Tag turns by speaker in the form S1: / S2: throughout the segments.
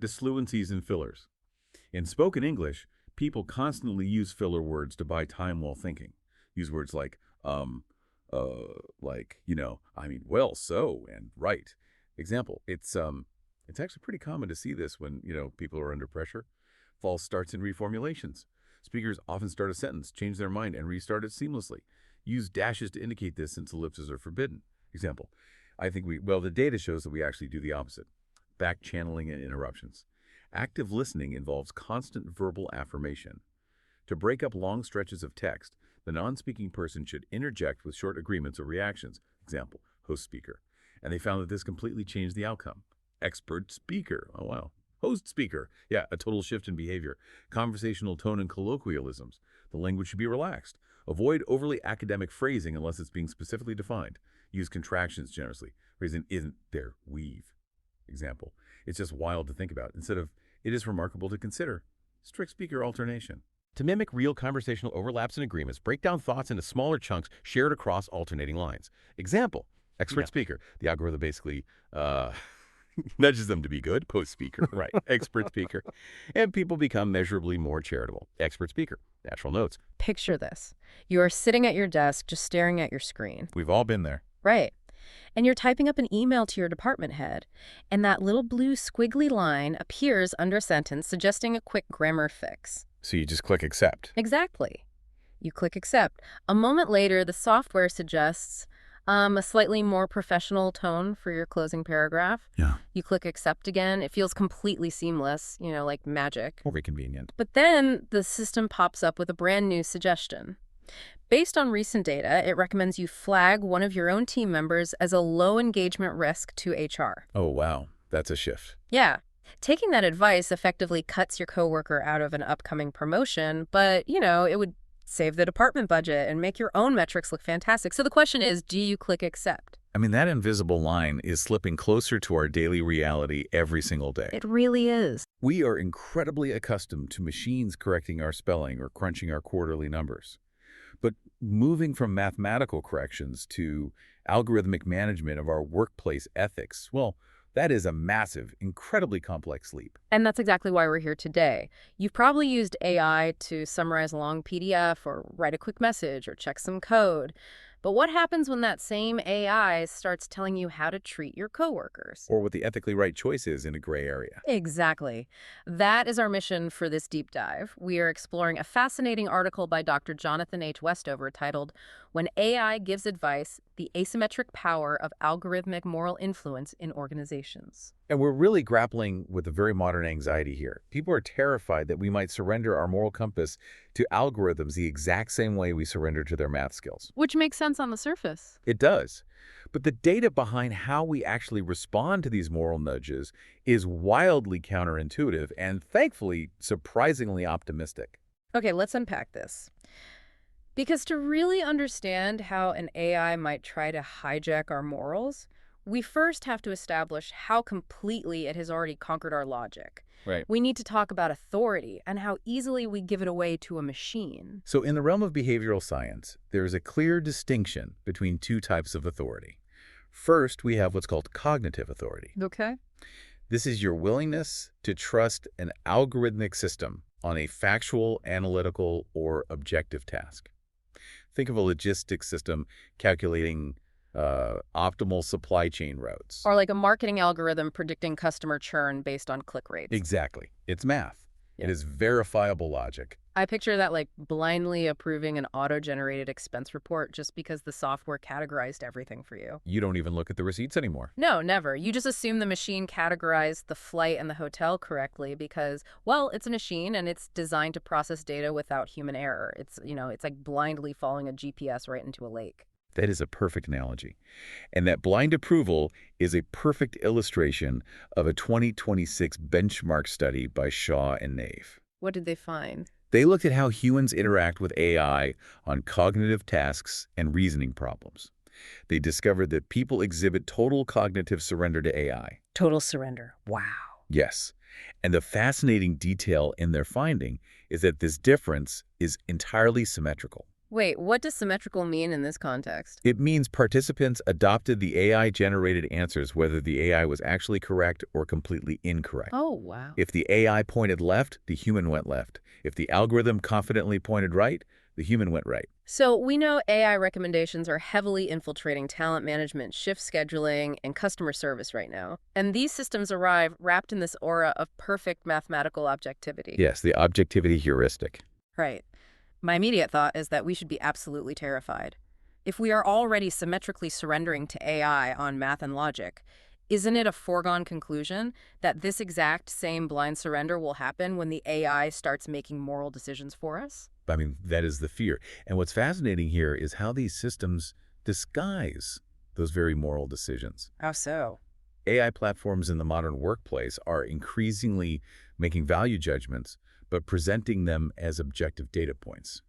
S1: Disfluencies and fillers. In spoken English, people constantly use filler words to buy time while thinking. Use words like, I mean, well, so, and right. Example, it's actually pretty common to see this when, people are under pressure. False starts and reformulations. Speakers often start a sentence, change their mind, and restart it seamlessly. Use dashes to indicate this since ellipses are forbidden. Example, the data shows that we actually do the opposite. Back channeling and interruptions. Active listening involves constant verbal affirmation. To break up long stretches of text, the non-speaking person should interject with short agreements or reactions. Example, host speaker. And they found that this completely changed the outcome. Expert speaker. Oh, wow. Host speaker. Yeah, a total shift in behavior. Conversational tone and colloquialisms. The language should be relaxed. Avoid overly academic phrasing unless it's being specifically defined. Use contractions generously. Phrasing isn't there, weave. Example, it's just wild to think about. Instead of, it is remarkable to consider. Strict speaker alternation. To mimic real conversational overlaps and agreements, break down thoughts into smaller chunks shared across alternating lines. Example, expert speaker. The algorithm basically nudges them to be good. Post speaker, right. Expert speaker. And people become measurably more charitable. Expert speaker. Natural notes.
S2: Picture this. You are sitting at your desk just staring at your screen.
S1: We've all been there.
S2: Right. And you're typing up an email to your department head, and that little blue squiggly line appears under a sentence suggesting a quick grammar fix.
S1: So you just click accept.
S2: Exactly. You click accept. A moment later, the software suggests a slightly more professional tone for your closing paragraph.
S1: Yeah.
S2: You click accept again. It feels completely seamless, like magic.
S1: Very convenient.
S2: But then the system pops up with a brand new suggestion. Based on recent data, it recommends you flag one of your own team members as a low engagement risk to HR.
S1: Oh, wow. That's a shift.
S2: Yeah. Taking that advice effectively cuts your coworker out of an upcoming promotion, but, it would save the department budget and make your own metrics look fantastic. So the question is, do you click accept?
S1: I mean, that invisible line is slipping closer to our daily reality every single day.
S2: It really is.
S1: We are incredibly accustomed to machines correcting our spelling or crunching our quarterly numbers. But moving from mathematical corrections to algorithmic management of our workplace ethics, well, that is a massive, incredibly complex leap.
S2: And that's exactly why we're here today. You've probably used AI to summarize a long PDF or write a quick message or check some code. But what happens when that same AI starts telling you how to treat your coworkers?
S1: Or what the ethically right choice is in a gray area.
S2: Exactly. That is our mission for this deep dive. We are exploring a fascinating article by Dr. Jonathan H. Westover titled, When AI Gives Advice, the Asymmetric Power of Algorithmic Moral Influence in Organizations.
S1: And we're really grappling with a very modern anxiety here. People are terrified that we might surrender our moral compass to algorithms the exact same way we surrender to their math skills.
S2: Which makes sense on the surface.
S1: It does. But the data behind how we actually respond to these moral nudges is wildly counterintuitive and, thankfully, surprisingly optimistic.
S2: Okay, let's unpack this. Because to really understand how an AI might try to hijack our morals, we first have to establish how completely it has already conquered our logic.
S1: Right.
S2: We need to talk about authority and how easily we give it away to a machine.
S1: So in the realm of behavioral science, there is a clear distinction between two types of authority. First, we have what's called cognitive authority.
S2: Okay.
S1: This is your willingness to trust an algorithmic system on a factual, analytical, or objective task. Think of a logistics system calculating optimal supply chain routes.
S2: Or like a marketing algorithm predicting customer churn based on click rates.
S1: Exactly. It's math.
S2: Yeah.
S1: It is verifiable logic.
S2: I picture that like blindly approving an auto-generated expense report just because the software categorized everything for you.
S1: You don't even look at the receipts anymore.
S2: No, never. You just assume the machine categorized the flight and the hotel correctly because, well, it's a machine and it's designed to process data without human error. It's like blindly following a GPS right into a lake.
S1: That is a perfect analogy. And that blind approval is a perfect illustration of a 2026 benchmark study by Shaw and Nave.
S2: What did they find?
S1: They looked at how humans interact with AI on cognitive tasks and reasoning problems. They discovered that people exhibit total cognitive surrender to AI.
S2: Total surrender. Wow.
S1: Yes. And the fascinating detail in their finding is that this difference is entirely symmetrical.
S2: Wait, what does symmetrical mean in this context?
S1: It means participants adopted the AI-generated answers whether the AI was actually correct or completely incorrect.
S2: Oh, wow.
S1: If the AI pointed left, the human went left. If the algorithm confidently pointed right, the human went right.
S2: So we know AI recommendations are heavily infiltrating talent management, shift scheduling, and customer service right now. And these systems arrive wrapped in this aura of perfect mathematical objectivity.
S1: Yes, the objectivity heuristic.
S2: Right. My immediate thought is that we should be absolutely terrified. If we are already symmetrically surrendering to AI on math and logic, isn't it a foregone conclusion that this exact same blind surrender will happen when the AI starts making moral decisions for us?
S1: I mean, that is the fear. And what's fascinating here is how these systems disguise those very moral decisions.
S2: How so?
S1: AI platforms in the modern workplace are increasingly making value judgments, but presenting them as objective data points.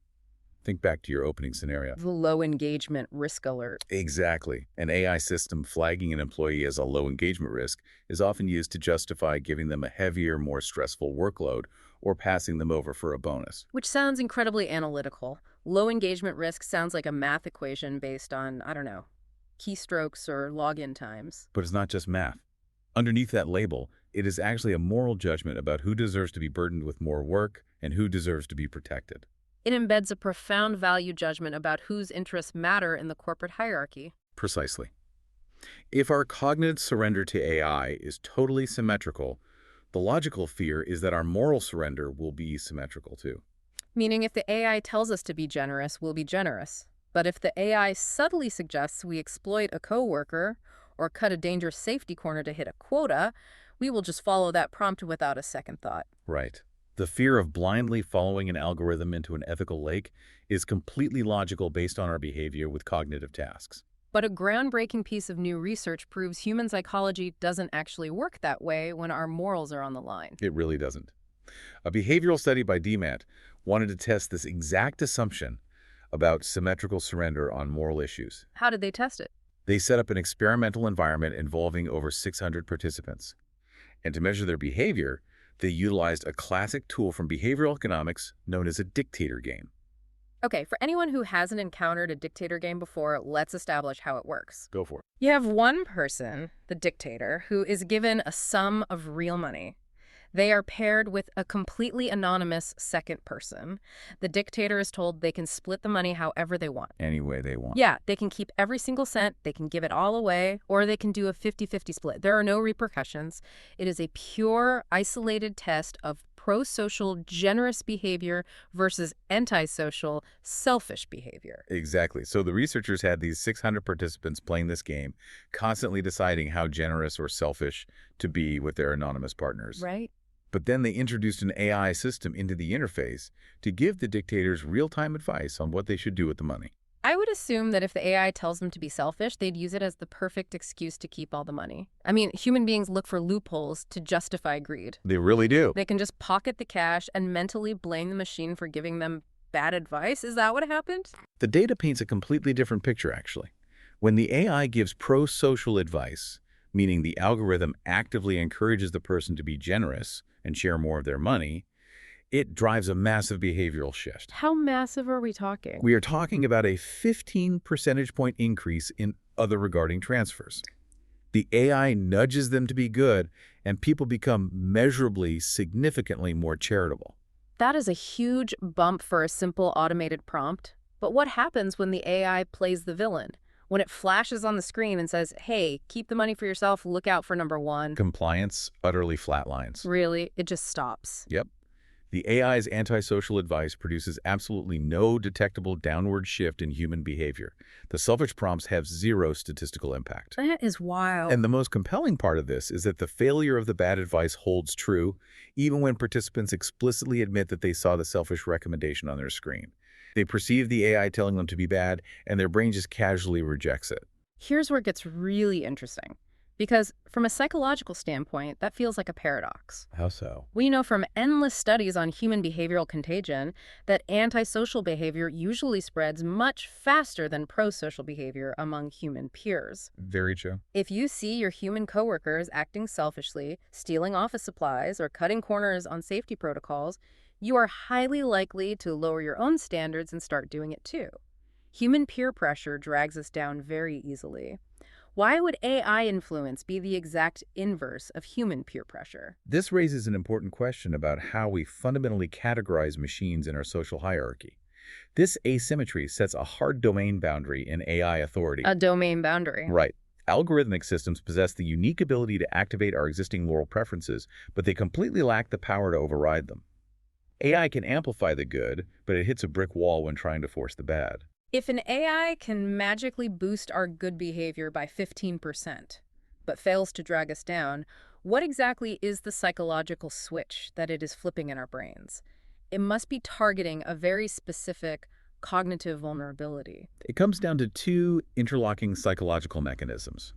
S1: Think back to your opening scenario.
S2: The low engagement risk alert.
S1: Exactly. An AI system flagging an employee as a low engagement risk is often used to justify giving them a heavier, more stressful workload or passing them over for a bonus.
S2: Which sounds incredibly analytical. Low engagement risk sounds like a math equation based on, I don't know, keystrokes or login times.
S1: But it's not just math. Underneath that label, it is actually a moral judgment about who deserves to be burdened with more work and who deserves to be protected.
S2: It embeds a profound value judgment about whose interests matter in the corporate hierarchy.
S1: Precisely. If our cognitive surrender to AI is totally symmetrical, the logical fear is that our moral surrender will be symmetrical too.
S2: Meaning if the AI tells us to be generous, we'll be generous. But if the AI subtly suggests we exploit a coworker or cut a dangerous safety corner to hit a quota, we will just follow that prompt without a second thought.
S1: Right. The fear of blindly following an algorithm into an ethical lake is completely logical based on our behavior with cognitive tasks.
S2: But a groundbreaking piece of new research proves human psychology doesn't actually work that way when our morals are on the line.
S1: It really doesn't. A behavioral study by DMAT wanted to test this exact assumption about symmetrical surrender on moral issues.
S2: How did they test it?
S1: They set up an experimental environment involving over 600 participants. And to measure their behavior, they utilized a classic tool from behavioral economics known as a dictator game.
S2: Okay, for anyone who hasn't encountered a dictator game before, let's establish how it works.
S1: Go for it.
S2: You have one person, the dictator, who is given a sum of real money. They are paired with a completely anonymous second person. The dictator is told they can split the money however they want.
S1: Any way they want.
S2: Yeah, they can keep every single cent, they can give it all away, or they can do a 50-50 split. There are no repercussions. It is a pure, isolated test of prosocial, generous behavior versus antisocial, selfish behavior.
S1: Exactly. So the researchers had these 600 participants playing this game, constantly deciding how generous or selfish to be with their anonymous partners.
S2: Right?
S1: But then they introduced an AI system into the interface to give the dictators real-time advice on what they should do with the money.
S2: I would assume that if the AI tells them to be selfish, they'd use it as the perfect excuse to keep all the money. I mean, human beings look for loopholes to justify greed.
S1: They really do.
S2: They can just pocket the cash and mentally blame the machine for giving them bad advice. Is that what happened?
S1: The data paints a completely different picture, actually. When the AI gives pro-social advice, meaning the algorithm actively encourages the person to be generous and share more of their money, it drives a massive behavioral shift.
S2: How massive are we talking?
S1: We are talking about a 15 percentage point increase in other regarding transfers. The AI nudges them to be good, and people become measurably, significantly more charitable.
S2: That is a huge bump for a simple automated prompt. But what happens when the AI plays the villain? When it flashes on the screen and says, hey, keep the money for yourself, look out for number one.
S1: Compliance utterly flatlines.
S2: Really? It just stops.
S1: Yep. The AI's antisocial advice produces absolutely no detectable downward shift in human behavior. The selfish prompts have zero statistical impact.
S2: That is wild.
S1: And the most compelling part of this is that the failure of the bad advice holds true, even when participants explicitly admit that they saw the selfish recommendation on their screen. They perceive the AI telling them to be bad, and their brain just casually rejects it.
S2: Here's where it gets really interesting. Because from a psychological standpoint, that feels like a paradox.
S1: How so?
S2: We know from endless studies on human behavioral contagion that antisocial behavior usually spreads much faster than prosocial behavior among human peers.
S1: Very true.
S2: If you see your human coworkers acting selfishly, stealing office supplies, or cutting corners on safety protocols, you are highly likely to lower your own standards and start doing it too. Human peer pressure drags us down very easily. Why would AI influence be the exact inverse of human peer pressure?
S1: This raises an important question about how we fundamentally categorize machines in our social hierarchy. This asymmetry sets a hard domain boundary in AI authority.
S2: A domain boundary.
S1: Right. Algorithmic systems possess the unique ability to activate our existing moral preferences, but they completely lack the power to override them. AI can amplify the good, but it hits a brick wall when trying to force the bad.
S2: If an AI can magically boost our good behavior by 15%, but fails to drag us down, what exactly is the psychological switch that it is flipping in our brains? It must be targeting a very specific cognitive vulnerability.
S1: It comes down to two interlocking psychological mechanisms: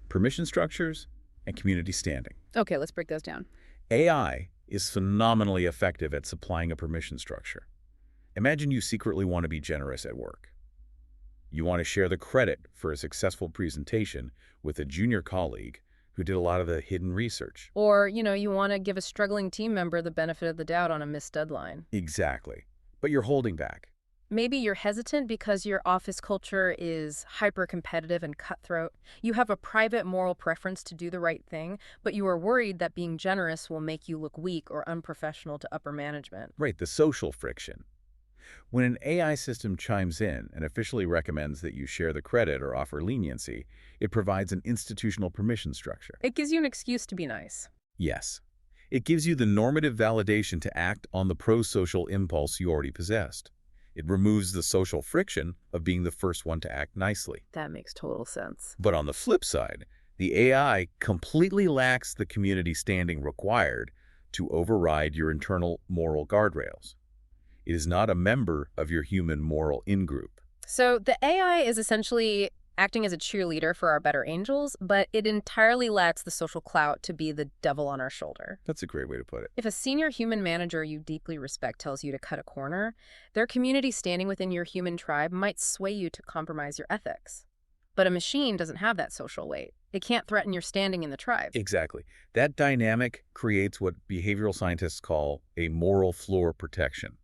S1: permission structures and community standing.
S2: Okay, let's break those down.
S1: AI is phenomenally effective at supplying a permission structure. Imagine you secretly want to be generous at work. You want to share the credit for a successful presentation with a junior colleague who did a lot of the hidden research.
S2: Or, you want to give a struggling team member the benefit of the doubt on a missed deadline.
S1: Exactly. But you're holding back.
S2: Maybe you're hesitant because your office culture is hyper-competitive and cutthroat. You have a private moral preference to do the right thing, but you are worried that being generous will make you look weak or unprofessional to upper management.
S1: Right, the social friction. When an AI system chimes in and officially recommends that you share the credit or offer leniency, it provides an institutional permission structure.
S2: It gives you an excuse to be nice.
S1: Yes. It gives you the normative validation to act on the prosocial impulse you already possessed. It removes the social friction of being the first one to act nicely.
S2: That makes total sense.
S1: But on the flip side, the AI completely lacks the community standing required to override your internal moral guardrails. It is not a member of your human moral in-group.
S2: So the AI is essentially acting as a cheerleader for our better angels, but it entirely lacks the social clout to be the devil on our shoulder.
S1: That's a great way to put it.
S2: If a senior human manager you deeply respect tells you to cut a corner, their community standing within your human tribe might sway you to compromise your ethics. But a machine doesn't have that social weight. It can't threaten your standing in the tribe.
S1: Exactly. That dynamic creates what behavioral scientists call a moral floor protection.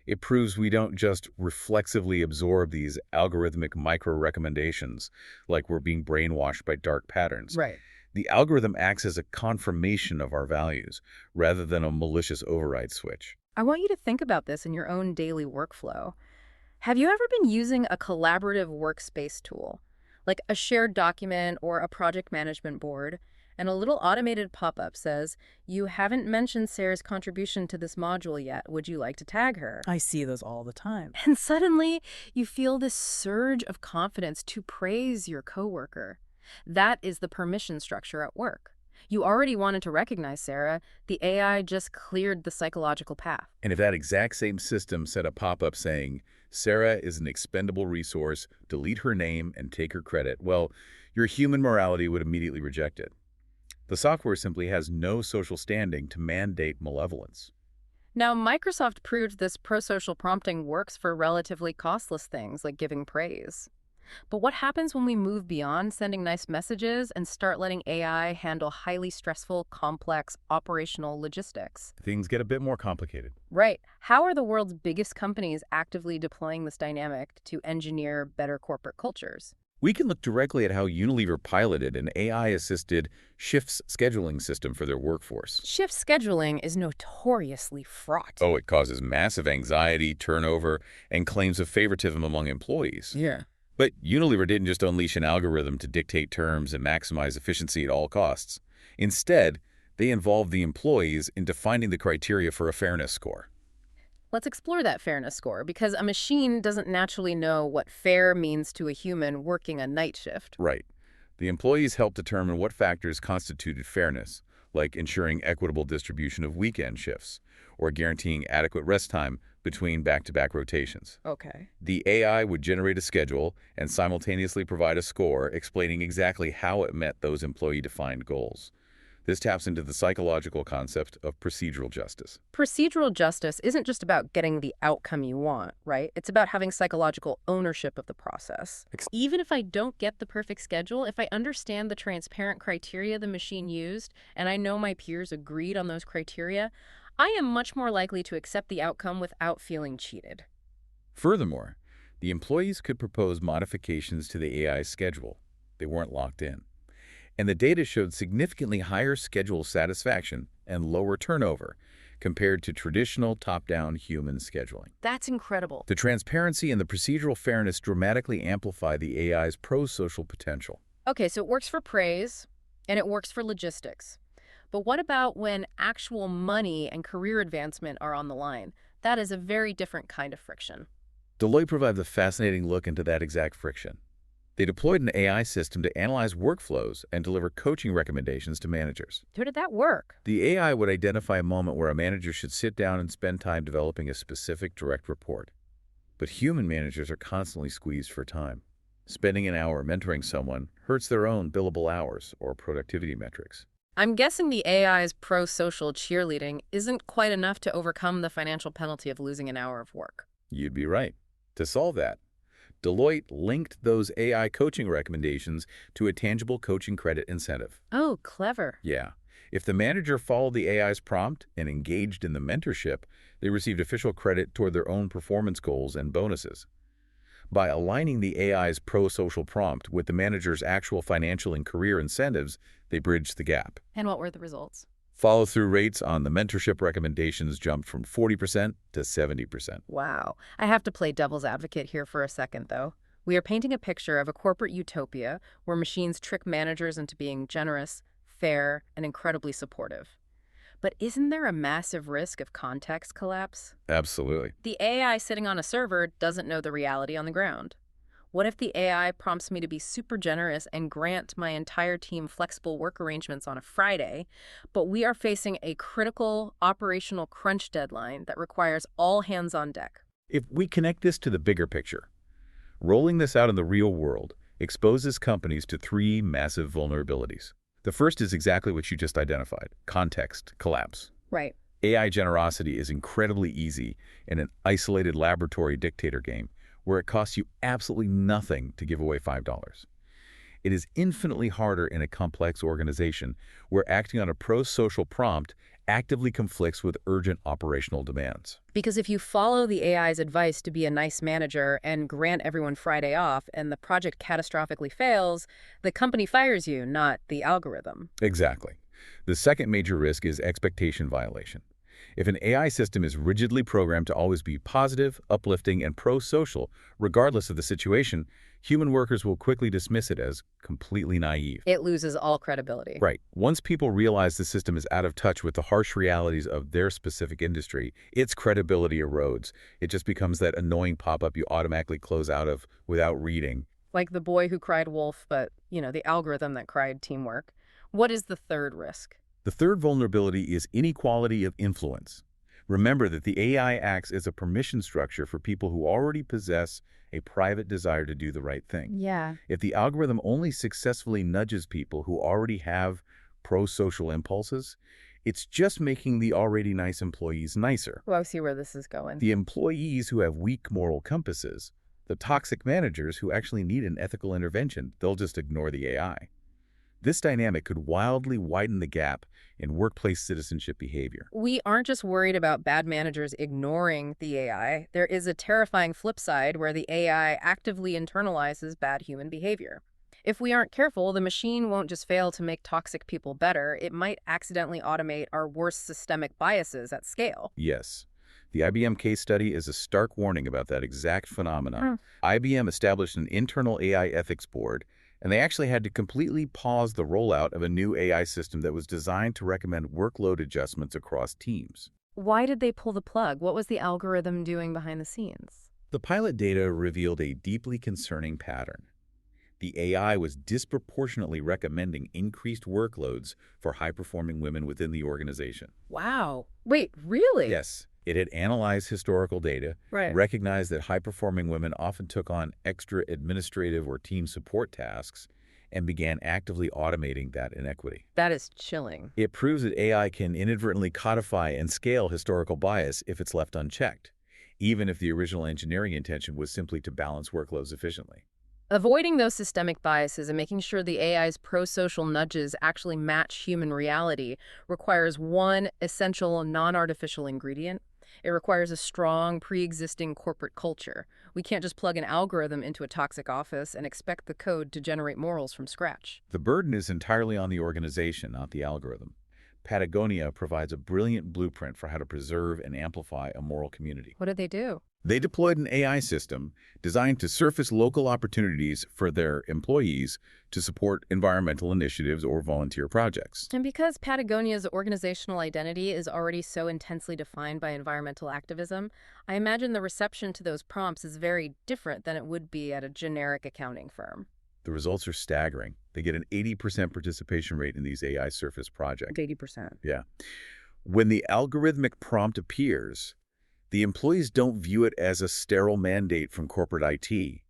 S1: It proves we don't just reflexively absorb these algorithmic micro-recommendations like we're being brainwashed by dark patterns.
S2: Right.
S1: The algorithm acts as a confirmation of our values rather than a malicious override switch.
S2: I want you to think about this in your own daily workflow. Have you ever been using a collaborative workspace tool, like a shared document or a project management board, and a little automated pop-up says, "You haven't mentioned Sarah's contribution to this module yet. Would you like to tag her?"
S3: I see those all the time.
S2: And suddenly, you feel this surge of confidence to praise your coworker. That is the permission structure at work. You already wanted to recognize Sarah. The AI just cleared the psychological path.
S1: And if that exact same system set a pop-up saying, "Sarah is an expendable resource, delete her name and take her credit," well, your human morality would immediately reject it. The software simply has no social standing to mandate malevolence.
S2: Now, Microsoft proved this prosocial prompting works for relatively costless things like giving praise. But what happens when we move beyond sending nice messages and start letting AI handle highly stressful, complex, operational logistics?
S1: Things get a bit more complicated.
S2: Right. How are the world's biggest companies actively deploying this dynamic to engineer better corporate cultures?
S1: We can look directly at how Unilever piloted an AI-assisted shifts scheduling system for their workforce.
S2: Shift scheduling is notoriously fraught.
S1: Oh, it causes massive anxiety, turnover, and claims of favoritism among employees.
S2: Yeah.
S1: But Unilever didn't just unleash an algorithm to dictate terms and maximize efficiency at all costs. Instead, they involved the employees in defining the criteria for a fairness score.
S2: Let's explore that fairness score, because a machine doesn't naturally know what fair means to a human working a night shift.
S1: Right. The employees helped determine what factors constituted fairness, like ensuring equitable distribution of weekend shifts or guaranteeing adequate rest time between back-to-back rotations.
S2: Okay.
S1: The AI would generate a schedule and simultaneously provide a score explaining exactly how it met those employee-defined goals. This taps into the psychological concept of procedural justice.
S2: Procedural justice isn't just about getting the outcome you want, right? It's about having psychological ownership of the process. Even if I don't get the perfect schedule, if I understand the transparent criteria the machine used, and I know my peers agreed on those criteria, I am much more likely to accept the outcome without feeling cheated.
S1: Furthermore, The employees could propose modifications to the AI's schedule. They weren't locked in. And the data showed significantly higher schedule satisfaction and lower turnover compared to traditional top-down human scheduling.
S2: That's incredible.
S1: The transparency and the procedural fairness dramatically amplify the AI's prosocial potential.
S2: Okay, so it works for praise, and it works for logistics. But what about when actual money and career advancement are on the line? That is a very different kind of friction.
S1: Deloitte provides a fascinating look into that exact friction. They deployed an AI system to analyze workflows and deliver coaching recommendations to managers.
S2: How did that work?
S1: The AI would identify a moment where a manager should sit down and spend time developing a specific direct report. But human managers are constantly squeezed for time. Spending an hour mentoring someone hurts their own billable hours or productivity metrics.
S2: I'm guessing the AI's pro-social cheerleading isn't quite enough to overcome the financial penalty of losing an hour of work.
S1: You'd be right. To solve that, Deloitte linked those AI coaching recommendations to a tangible coaching credit incentive.
S2: Oh, clever.
S1: Yeah. If the manager followed the AI's prompt and engaged in the mentorship, they received official credit toward their own performance goals and bonuses. By aligning the AI's pro-social prompt with the manager's actual financial and career incentives, they bridged the gap.
S2: And what were the results?
S1: Follow-through rates on the mentorship recommendations jumped from 40% to 70%.
S2: Wow. I have to play devil's advocate here for a second, though. We are painting a picture of a corporate utopia where machines trick managers into being generous, fair, and incredibly supportive. But isn't there a massive risk of context collapse?
S1: Absolutely.
S2: The AI sitting on a server doesn't know the reality on the ground. What if the AI prompts me to be super generous and grant my entire team flexible work arrangements on a Friday, but we are facing a critical operational crunch deadline that requires all hands on deck?
S1: If we connect this to the bigger picture, rolling this out in the real world exposes companies to three massive vulnerabilities. The first is exactly what you just identified: context collapse.
S2: Right.
S1: AI generosity is incredibly easy in an isolated laboratory dictator game where it costs you absolutely nothing to give away $5. It is infinitely harder in a complex organization where acting on a pro-social prompt actively conflicts with urgent operational demands.
S2: Because if you follow the AI's advice to be a nice manager and grant everyone Friday off and the project catastrophically fails, the company fires you, not the algorithm.
S1: Exactly. The second major risk is expectation violation. If an AI system is rigidly programmed to always be positive, uplifting, and pro-social, regardless of the situation, human workers will quickly dismiss it as completely naive.
S2: It loses all credibility.
S1: Right. Once people realize the system is out of touch with the harsh realities of their specific industry, its credibility erodes. It just becomes that annoying pop-up you automatically close out of without reading.
S2: Like the boy who cried wolf, but, the algorithm that cried teamwork. What is the third risk?
S1: The third vulnerability is inequality of influence. Remember that the AI acts as a permission structure for people who already possess a private desire to do the right thing.
S2: Yeah.
S1: If the algorithm only successfully nudges people who already have pro-social impulses, it's just making the already nice employees nicer.
S2: Well, I see where this is going.
S1: The employees who have weak moral compasses, the toxic managers who actually need an ethical intervention, they'll just ignore the AI. This dynamic could wildly widen the gap in workplace citizenship behavior.
S2: We aren't just worried about bad managers ignoring the AI. There is a terrifying flip side where the AI actively internalizes bad human behavior. If we aren't careful, the machine won't just fail to make toxic people better. It might accidentally automate our worst systemic biases at scale.
S1: Yes. The IBM case study is a stark warning about that exact phenomenon. IBM established an internal AI ethics board, and they actually had to completely pause the rollout of a new AI system that was designed to recommend workload adjustments across teams.
S2: Why did they pull the plug? What was the algorithm doing behind the scenes?
S1: The pilot data revealed a deeply concerning pattern. The AI was disproportionately recommending increased workloads for high-performing women within the organization.
S2: Wow. Wait, really?
S1: Yes. It had analyzed historical data, recognized that high-performing women often took on extra administrative or team support tasks, and began actively automating that inequity.
S2: That is chilling.
S1: It proves that AI can inadvertently codify and scale historical bias if it's left unchecked, even if the original engineering intention was simply to balance workloads efficiently.
S2: Avoiding those systemic biases and making sure the AI's pro-social nudges actually match human reality requires one essential non-artificial ingredient. It requires a strong, pre-existing corporate culture, We can't just plug an algorithm into a toxic office and expect the code to generate morals from scratch.
S1: The burden is entirely on the organization, not the algorithm. Patagonia provides a brilliant blueprint for how to preserve and amplify a moral community.
S2: What did they do?
S1: They deployed an AI system designed to surface local opportunities for their employees to support environmental initiatives or volunteer projects.
S2: And because Patagonia's organizational identity is already so intensely defined by environmental activism, I imagine the reception to those prompts is very different than it would be at a generic accounting firm.
S1: The results are staggering. They get an 80% participation rate in these AI surface projects.
S2: 80%.
S1: Yeah. When the algorithmic prompt appears, the employees don't view it as a sterile mandate from corporate IT.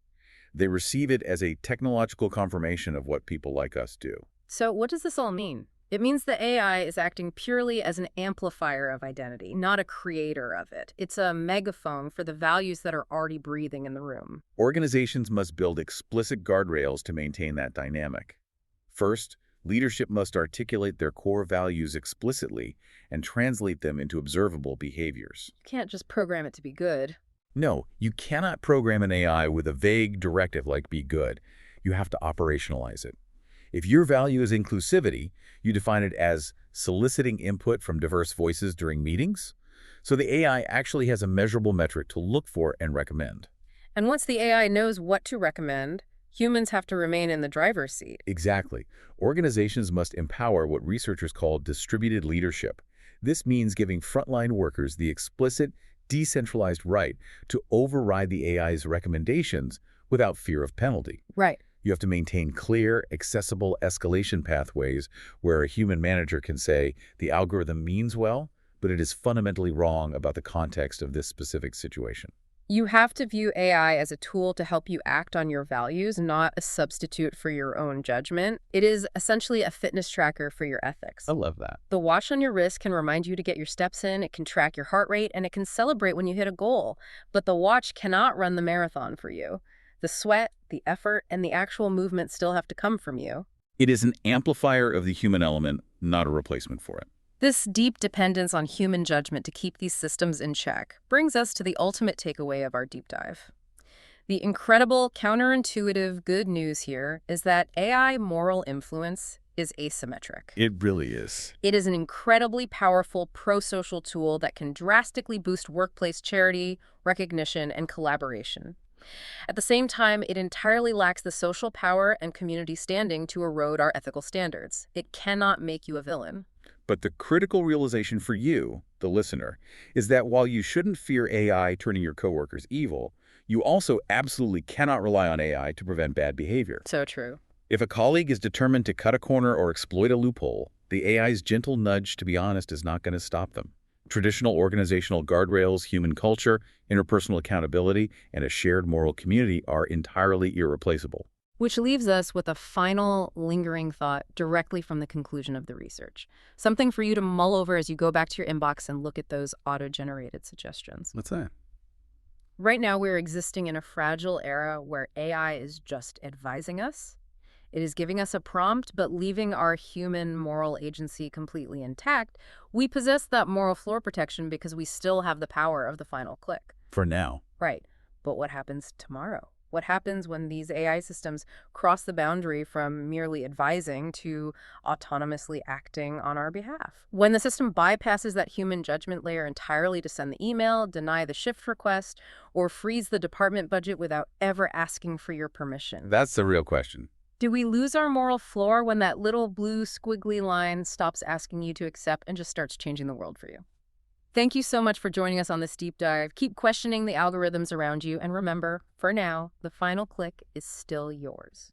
S1: They receive it as a technological confirmation of what people like us do.
S2: So what does this all mean? It means the AI is acting purely as an amplifier of identity, not a creator of it. It's a megaphone for the values that are already breathing in the room.
S1: Organizations must build explicit guardrails to maintain that dynamic. First, leadership must articulate their core values explicitly and translate them into observable behaviors.
S2: You can't just program it to be good.
S1: No, you cannot program an AI with a vague directive like be good. You have to operationalize it. If your value is inclusivity, you define it as soliciting input from diverse voices during meetings, so the AI actually has a measurable metric to look for and recommend.
S2: And once the AI knows what to recommend, humans have to remain in the driver's seat.
S1: Exactly. Organizations must empower what researchers call distributed leadership. This means giving frontline workers the explicit, decentralized right to override the AI's recommendations without fear of penalty.
S2: Right.
S1: You have to maintain clear, accessible escalation pathways where a human manager can say, the algorithm means well, but it is fundamentally wrong about the context of this specific situation.
S2: You have to view AI as a tool to help you act on your values, not a substitute for your own judgment. It is essentially a fitness tracker for your ethics.
S1: I love that.
S2: The watch on your wrist can remind you to get your steps in, it can track your heart rate, and it can celebrate when you hit a goal. But the watch cannot run the marathon for you. The sweat, the effort, and the actual movement still have to come from you.
S1: It is an amplifier of the human element, not a replacement for it.
S2: This deep dependence on human judgment to keep these systems in check brings us to the ultimate takeaway of our deep dive. The incredible, counterintuitive good news here is that AI moral influence is asymmetric.
S1: It really is.
S2: It is an incredibly powerful prosocial tool that can drastically boost workplace charity, recognition, and collaboration. At the same time, it entirely lacks the social power and community standing to erode our ethical standards. It cannot make you a villain.
S1: But the critical realization for you, the listener, is that while you shouldn't fear AI turning your coworkers evil, you also absolutely cannot rely on AI to prevent bad behavior.
S2: So true.
S1: If a colleague is determined to cut a corner or exploit a loophole, the AI's gentle nudge, to be honest, is not going to stop them. Traditional organizational guardrails, human culture, interpersonal accountability, and a shared moral community are entirely irreplaceable.
S2: Which leaves us with a final lingering thought directly from the conclusion of the research. Something for you to mull over as you go back to your inbox and look at those auto-generated suggestions.
S1: What's that?
S2: Right now, we're existing in a fragile era where AI is just advising us. It is giving us a prompt, but leaving our human moral agency completely intact. We possess that moral floor protection because we still have the power of the final click.
S1: For now.
S2: Right. But what happens tomorrow? What happens when these AI systems cross the boundary from merely advising to autonomously acting on our behalf? When the system bypasses that human judgment layer entirely to send the email, deny the shift request, or freeze the department budget without ever asking for your permission?
S1: That's the real question.
S2: Do we lose our moral floor when that little blue squiggly line stops asking you to accept and just starts changing the world for you? Thank you so much for joining us on this deep dive. Keep questioning the algorithms around you, and remember, for now, the final click is still yours.